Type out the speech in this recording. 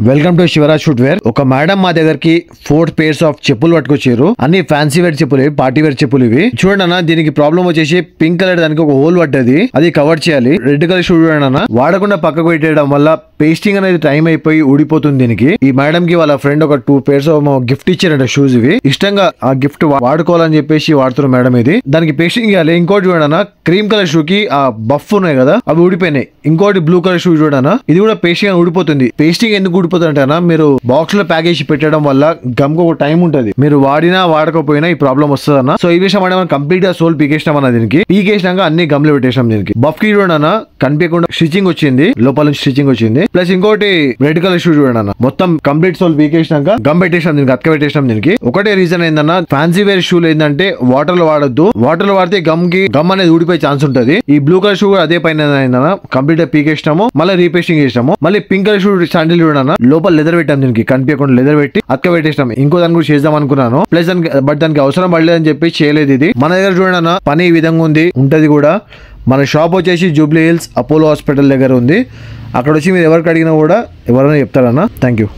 Welcome to Shivraj footwear. ఒక madam మా దగ్గరికి 4 pairs ఆఫ్ చెప్పులు పట్టుకొచ్చారు. అన్ని ఫ్యాన్సీ వేర్ చెప్పులు ఇవి, పార్టీ వేర్ చెప్పులు ఇవి. చూడండి అన్న, దీనికి ప్రాబ్లం వచ్చేసి పింక్ కలర్ దానికి ఒక హోల్ పడ్డది, అది కవర్ చేయాలి. రెడ్ కలర్ షూ చూడండి అన్న, వాడకుండా పక్కకు పెట్టేయడం వల్ల పేస్టింగ్ అనేది టైం అయిపోయి ఊడిపోతుంది. దీనికి ఈ మేడం కి వాళ్ళ ఫ్రెండ్ ఒక 2 pairs గిఫ్ట్ ఇచ్చారంట షూస్. ఇవి ఇష్టంగా ఆ గిఫ్ట్ వాడుకోవాలని చెప్పేసి వాడుతున్నారు మేడం. ఇది దానికి పేస్టింగ్ చేయాలి. ఇంకోటి చూడండి అన్న, క్రీమ్ కలర్ షూ కి ఆ బఫ్ ఉన్నాయి కదా, అవి ఊడిపోయినాయి. ఇంకోటి బ్లూ కలర్ షూ చూడనా, ఇది కూడా పేస్టింగ్ ఊడిపోతుంది. పేస్టింగ్ ఎందుకు ఊడిపోతుంది అంటే మీరు బాక్స్ లో ప్యాకేజ్ పెట్టడం వల్ల గమ్ ఒక టైం ఉంటది, మీరు వాడినా వాడకపోయినా ఈ ప్రాబ్లం వస్తుంది అన్న. సో ఈ విషయం అంటే మనం కంప్లీట్ గా సోల్ పీకేసినాం అన్న. దీనికి పీకేసినాక అన్ని గమ్లు పెట్టేసినాం. దీనికి బఫ్ కి చూడనా కనిపించకుండా స్టిచింగ్ వచ్చింది, లోపల నుంచి స్టిచింగ్ వచ్చింది. ప్లస్ ఇంకోటి రెడ్ కలర్ షూ చూడండి అన్న, మొత్తం కంప్లీట్ సోల్ పీకేసినాక గమ్ పెట్టేసినాం. దీనికి అతక పెట్టేసినాం. దీనికి ఒకటే రీజన్ ఏందన్నా, ఫ్యాన్సీ వేర్ షూలు ఏంటంటే వాటర్ లో వాడొద్దు. వాటర్ లో వాడితే గమ్ అనేది ఊడిపోయే ఛాన్స్ ఉంటుంది. ఈ బ్లూ కలర్ షూ అదే పైన ఏందన్నా, కంప్లీట్ గా పీకేసినాము, మళ్ళీ రీపేస్టింగ్ చేసినాము. మళ్ళీ పింక్ కలర్ షూ శాండిల్ చూడన్నా, లోపల లెదర్ పెట్టాం. దీనికి కనిపించకుండా లెదర్ పెట్టి అతక పెట్టేసినాం. ఇంకో దాన్ని కూడా చేద్దాం అనుకున్నాను, ప్లస్ దానికి అవసరం పడలేదని చెప్పి చేయలేదు. ఇది మన దగ్గర చూడన్నా పని ఈ విధంగా ఉంటది కూడా. మన షాప్ వచ్చేసి జూబ్లీ హిల్స్ అపోలో హాస్పిటల్ దగ్గర ఉంది. అక్కడ వచ్చి మీరు ఎవరికి అడిగినా కూడా ఎవరైనా చెప్తారన్నా. Thank you.